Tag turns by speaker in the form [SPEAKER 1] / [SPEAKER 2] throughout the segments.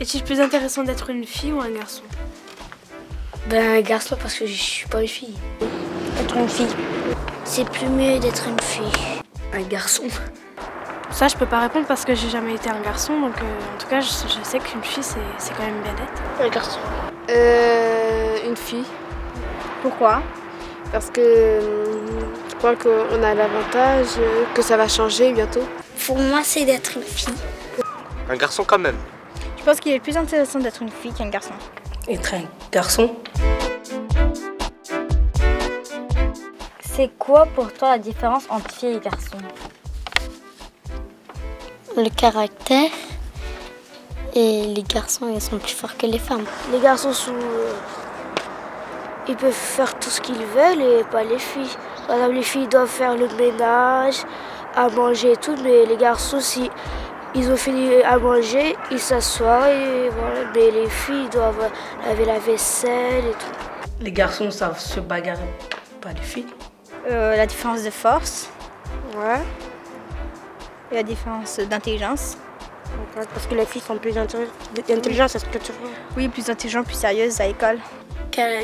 [SPEAKER 1] Est-il plus intéressant d'être une fille ou un garçon?
[SPEAKER 2] Ben un garçon parce que je suis pas une fille.
[SPEAKER 3] Être une fille.
[SPEAKER 2] C'est plus mieux d'être une fille. Un garçon.
[SPEAKER 1] Ça, je peux pas répondre parce que j'ai jamais été un garçon, donc en tout cas, je sais qu'une fille, c'est quand même bien d'être.
[SPEAKER 2] Un garçon.
[SPEAKER 4] Une fille.
[SPEAKER 3] Pourquoi?
[SPEAKER 4] Parce que je crois qu'on a l'avantage que ça va changer bientôt.
[SPEAKER 2] Pour moi, c'est d'être une fille.
[SPEAKER 5] Un garçon quand même.
[SPEAKER 3] Je pense qu'il est plus intéressant d'être une fille qu'un garçon.
[SPEAKER 6] Être un garçon.
[SPEAKER 3] C'est quoi pour toi la différence entre fille et garçon?
[SPEAKER 2] Le caractère. Et les garçons, ils sont plus forts que les femmes. Les garçons ils peuvent faire tout ce qu'ils veulent et pas les filles. Par exemple, les filles doivent faire le ménage, à manger et tout, mais les garçons, si ils ont fini à manger, ils s'assoient et voilà. Mais les filles doivent laver la vaisselle et tout.
[SPEAKER 6] Les garçons savent se bagarrer, pas les filles.
[SPEAKER 3] La différence de force
[SPEAKER 4] Ouais.
[SPEAKER 3] et la différence d'intelligence.
[SPEAKER 2] Parce que les filles sont plus intelligentes, c'est ce que tu vois.
[SPEAKER 3] Oui, plus intelligentes, plus sérieuses à l'école.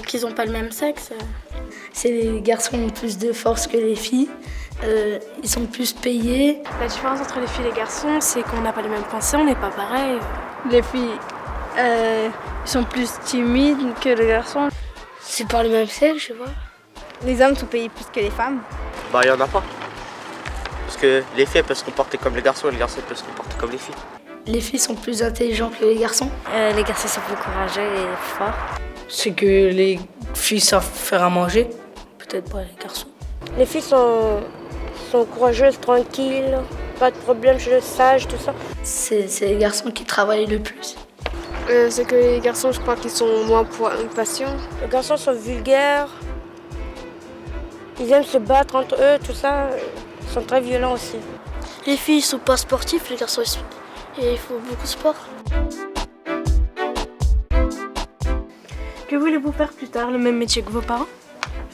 [SPEAKER 2] Qu'ils n'ont pas le même sexe.
[SPEAKER 6] C'est les garçons ont plus de force que les filles. Ils sont plus payés.
[SPEAKER 1] La différence entre les filles et les garçons, c'est qu'on n'a pas les mêmes pensées, on n'est pas pareil.
[SPEAKER 3] Les filles sont plus timides que les garçons.
[SPEAKER 2] C'est par le même sexe, je vois.
[SPEAKER 3] Les hommes sont payés plus que les femmes.
[SPEAKER 5] Bah, il y en a pas. Parce que les filles peuvent se comporter comme les garçons et les garçons peuvent se comporter comme les filles.
[SPEAKER 6] Les filles sont plus intelligentes que les garçons.
[SPEAKER 3] Les garçons sont plus courageux et forts.
[SPEAKER 6] C'est que les filles savent faire à manger. Peut-être pas les garçons.
[SPEAKER 2] Les filles sont courageuses, tranquilles, pas de problème, sages, tout ça.
[SPEAKER 6] C'est les garçons qui travaillent le plus.
[SPEAKER 4] C'est que les garçons, je crois qu'ils sont moins patients.
[SPEAKER 2] Les garçons sont vulgaires, ils aiment se battre entre eux, tout ça. Ils sont très violents aussi. Les filles sont pas sportives, les garçons ils font beaucoup de sport.
[SPEAKER 1] Que voulez-vous faire plus tard, le même métier que vos parents?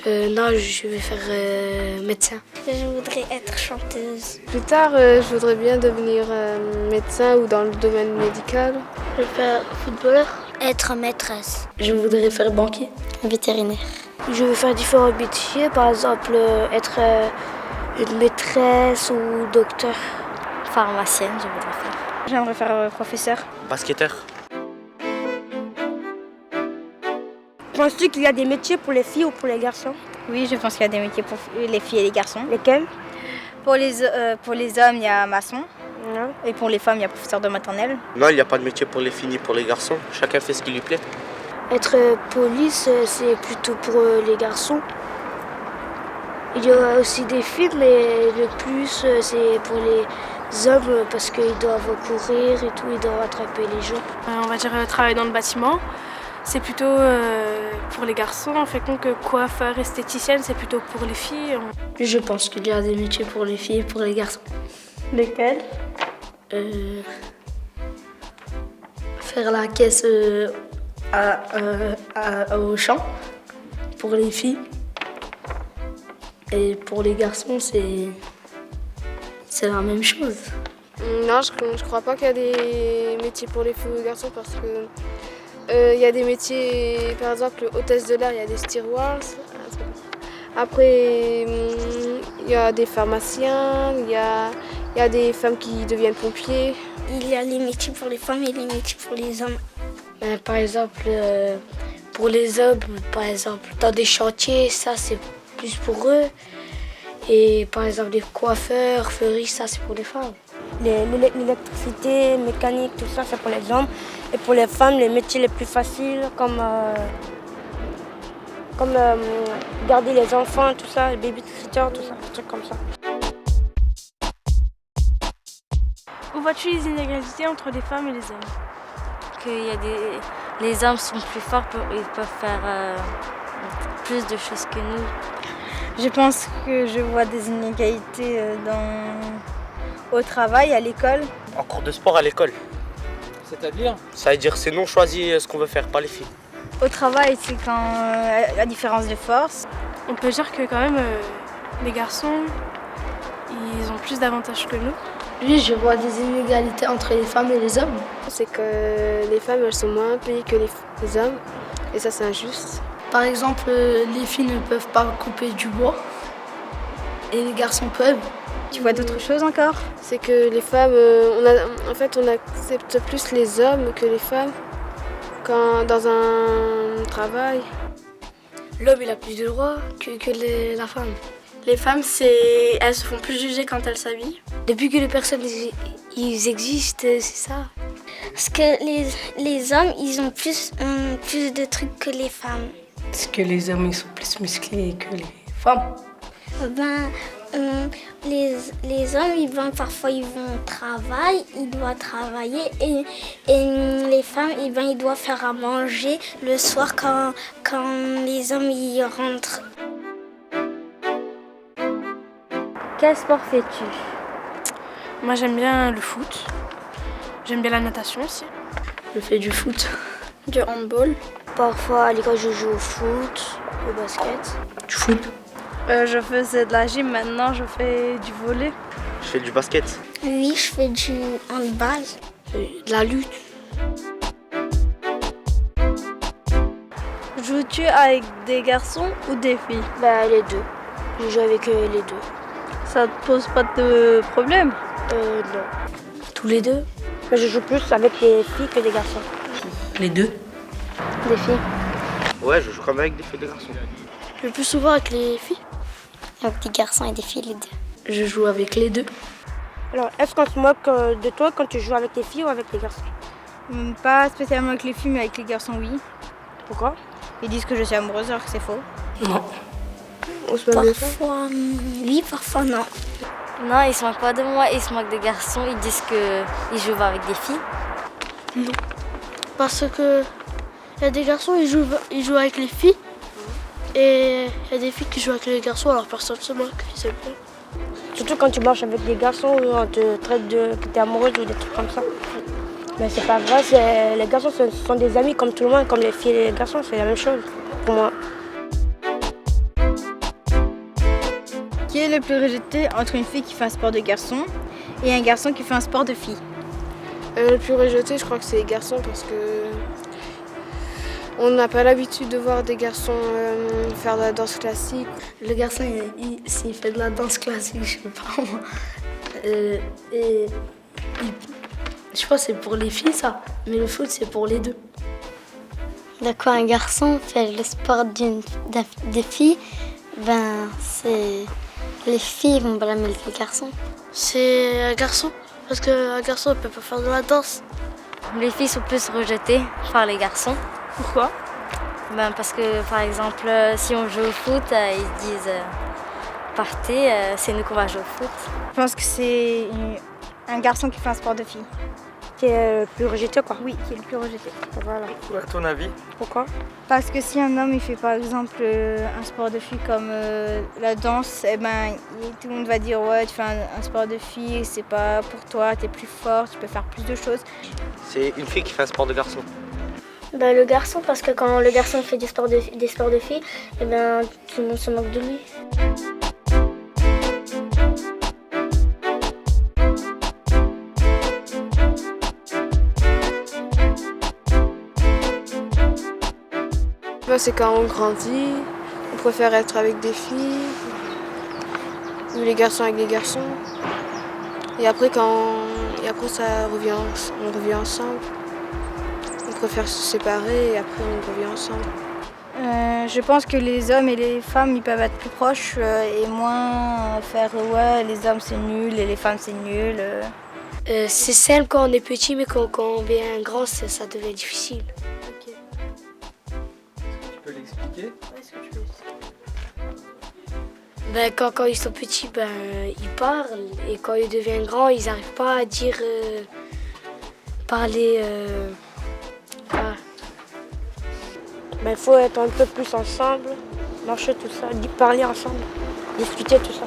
[SPEAKER 2] Non, je vais faire médecin. Je voudrais être chanteuse.
[SPEAKER 4] Plus tard, je voudrais bien devenir médecin ou dans le domaine médical.
[SPEAKER 2] Je vais faire footballeur. Être maîtresse.
[SPEAKER 6] Je voudrais faire banquier.
[SPEAKER 2] Vétérinaire. Je veux faire différents métiers, par exemple être une maîtresse ou docteur. Pharmacienne, je voudrais faire.
[SPEAKER 3] J'aimerais faire professeur.
[SPEAKER 5] Basketteur.
[SPEAKER 2] Penses-tu qu'il y a des métiers pour les filles ou pour les garçons?
[SPEAKER 3] Oui, je pense qu'il y a des métiers pour les filles et les garçons.
[SPEAKER 2] Lesquels?
[SPEAKER 3] Pour les hommes, il y a maçon.
[SPEAKER 2] Non.
[SPEAKER 3] Et pour les femmes, il y a professeur de maternelle.
[SPEAKER 5] Non, il n'y a pas de métier pour les filles ni pour les garçons. Chacun fait ce qui lui plaît.
[SPEAKER 2] Être police, c'est plutôt pour les garçons. Il y a aussi des filles, mais le plus, c'est pour les hommes parce qu'ils doivent courir et tout, ils doivent attraper les gens.
[SPEAKER 1] On va dire travailler dans le bâtiment. C'est plutôt pour les garçons, en fait, que coiffeur, esthéticienne, c'est plutôt pour les filles.
[SPEAKER 6] Je pense qu'il y a des métiers pour les filles et pour les garçons.
[SPEAKER 3] Lesquels?
[SPEAKER 6] Faire la caisse au champ pour les filles. Et pour les garçons, c'est la même chose.
[SPEAKER 4] Non, je crois pas qu'il y a des métiers pour les filles ou les garçons parce que il y a des métiers, par exemple, hôtesse de l'air, il y a des stewards. Après, il y a des pharmaciens, il y a des femmes qui deviennent pompiers.
[SPEAKER 2] Il y a les métiers pour les femmes et les métiers pour les hommes. Par exemple, pour les hommes, par exemple, dans des chantiers, ça c'est plus pour eux. Et par exemple, les coiffeurs, fleuristes, ça c'est pour les femmes. L'électricité, mécanique, tout ça, c'est pour les hommes. Et pour les femmes, les métiers les plus faciles, comme garder les enfants, tout ça, les baby-sitter, tout ça, des trucs comme ça.
[SPEAKER 1] Où vois-tu les inégalités entre les femmes et les hommes?
[SPEAKER 3] Qu'il y a les hommes sont plus forts, ils peuvent faire plus de choses que nous. Je pense que je vois des inégalités au travail, à l'école.
[SPEAKER 5] En cours de sport à l'école.
[SPEAKER 7] C'est-à-dire?
[SPEAKER 5] Ça veut dire c'est nous choisi ce qu'on veut faire, pas les filles.
[SPEAKER 3] Au travail, c'est quand la différence de force.
[SPEAKER 1] On peut dire que quand même, les garçons, ils ont plus d'avantages que nous.
[SPEAKER 6] Oui, je vois des inégalités entre les femmes et les hommes.
[SPEAKER 4] C'est que les femmes, elles sont moins payées que les hommes. Et ça, c'est injuste.
[SPEAKER 6] Par exemple, les filles ne peuvent pas couper du bois et les garçons peuvent.
[SPEAKER 3] Tu vois d'autres choses encore?
[SPEAKER 4] C'est que les femmes, on accepte plus les hommes que les femmes dans un travail.
[SPEAKER 6] L'homme, il a plus de droits que la femme.
[SPEAKER 1] Les femmes, elles se font plus juger quand elles s'habillent.
[SPEAKER 2] Depuis que les personnes ils existent, c'est ça.
[SPEAKER 7] Parce que les hommes, ils ont plus de trucs que les femmes.
[SPEAKER 6] Parce que les hommes, ils sont plus musclés que les femmes.
[SPEAKER 7] Les hommes, parfois ils vont au travail, ils doivent travailler et les femmes, ils doivent faire à manger le soir quand les hommes y rentrent.
[SPEAKER 3] Quel sport fais-tu?
[SPEAKER 1] Moi, j'aime bien le foot. J'aime bien la natation aussi.
[SPEAKER 6] Je fais du foot.
[SPEAKER 1] Du handball.
[SPEAKER 2] Parfois, à l'école, je joue au foot, au basket.
[SPEAKER 6] Du foot.
[SPEAKER 3] Je faisais de la gym, maintenant je fais du volley.
[SPEAKER 5] Je fais du basket.
[SPEAKER 7] Oui, je fais du handball.
[SPEAKER 2] De la lutte.
[SPEAKER 3] Joues-tu avec des garçons ou des filles?
[SPEAKER 2] Les deux. Je joue avec les deux.
[SPEAKER 3] Ça te pose pas de problème?
[SPEAKER 2] Non.
[SPEAKER 6] Tous les deux.
[SPEAKER 2] Mais je joue plus avec les filles que les garçons.
[SPEAKER 6] Les deux.
[SPEAKER 2] Des filles.
[SPEAKER 5] Ouais, je joue quand même avec des filles et des garçons.
[SPEAKER 2] Le plus souvent avec les filles.
[SPEAKER 7] Avec des garçons et des filles, les deux.
[SPEAKER 6] Je joue avec les deux.
[SPEAKER 2] Alors, est-ce qu'on se moque de toi quand tu joues avec les filles ou avec les garçons?
[SPEAKER 3] Pas spécialement avec les filles, mais avec les garçons, oui.
[SPEAKER 2] Pourquoi?
[SPEAKER 3] Ils disent que je suis amoureuse alors que c'est faux.
[SPEAKER 6] Non.
[SPEAKER 4] On se moque de ça.
[SPEAKER 7] Parfois, oui, parfois non.
[SPEAKER 3] Non, ils se moquent pas de moi, ils se moquent des garçons, ils disent qu'ils jouent avec des filles.
[SPEAKER 2] Parce que il y a des garçons, ils jouent avec les filles. Et il y a des filles qui jouent avec les garçons, alors personne ne se moque, c'est bien. Surtout quand tu marches avec des garçons, on te traite que t'es amoureuse ou des trucs comme ça. Mais c'est pas vrai, les garçons ce sont des amis comme tout le monde, comme les filles et les garçons, c'est la même chose pour moi.
[SPEAKER 3] Qui est le plus rejeté entre une fille qui fait un sport de garçon et un garçon qui fait un sport de fille?
[SPEAKER 4] Le plus rejeté, je crois que c'est les garçons parce que on n'a pas l'habitude de voir des garçons faire de la danse classique.
[SPEAKER 6] Le garçon, s'il fait de la danse classique, je sais pas moi. Je crois que c'est pour les filles ça, mais le foot c'est pour les deux.
[SPEAKER 7] Quand un garçon fait le sport des filles, c'est les filles vont blâmer les garçons.
[SPEAKER 2] C'est un garçon, parce qu'un garçon ne peut pas faire de la danse.
[SPEAKER 3] Les filles sont plus rejetées par les garçons.
[SPEAKER 1] Pourquoi?
[SPEAKER 3] Parce que par exemple, si on joue au foot, ils se disent partez, c'est nous qu'on va jouer au foot.
[SPEAKER 8] Je pense que c'est un garçon qui fait un sport de fille.
[SPEAKER 2] Qui est le plus rejeté quoi.
[SPEAKER 8] Oui, qui est le plus rejeté.
[SPEAKER 2] Voilà.
[SPEAKER 5] À ton avis?
[SPEAKER 2] Pourquoi?
[SPEAKER 8] Parce que si un homme il fait par exemple un sport de fille comme la danse, tout le monde va dire ouais tu fais un sport de fille, c'est pas pour toi, t'es plus fort, tu peux faire plus de choses.
[SPEAKER 5] C'est une fille qui fait un sport de garçon.
[SPEAKER 7] Le garçon, parce que quand le garçon fait des sports de filles, tout le monde se moque de lui.
[SPEAKER 4] C'est quand on grandit, on préfère être avec des filles, ou les garçons avec les garçons. Et après, on revient ensemble. On préfère se séparer et après on revient ensemble.
[SPEAKER 8] Je pense que les hommes et les femmes ils peuvent être plus proches et moins faire ouais les hommes c'est nul et les femmes c'est nul.
[SPEAKER 2] C'est simple quand on est petit, mais quand on devient grand, ça devient difficile.
[SPEAKER 9] Tu peux l'expliquer?
[SPEAKER 2] Quand ils sont petits, ils parlent. Et quand ils deviennent grands, ils n'arrivent pas à dire, parler. Il faut être un peu plus ensemble, marcher tout ça, parler ensemble, discuter tout ça.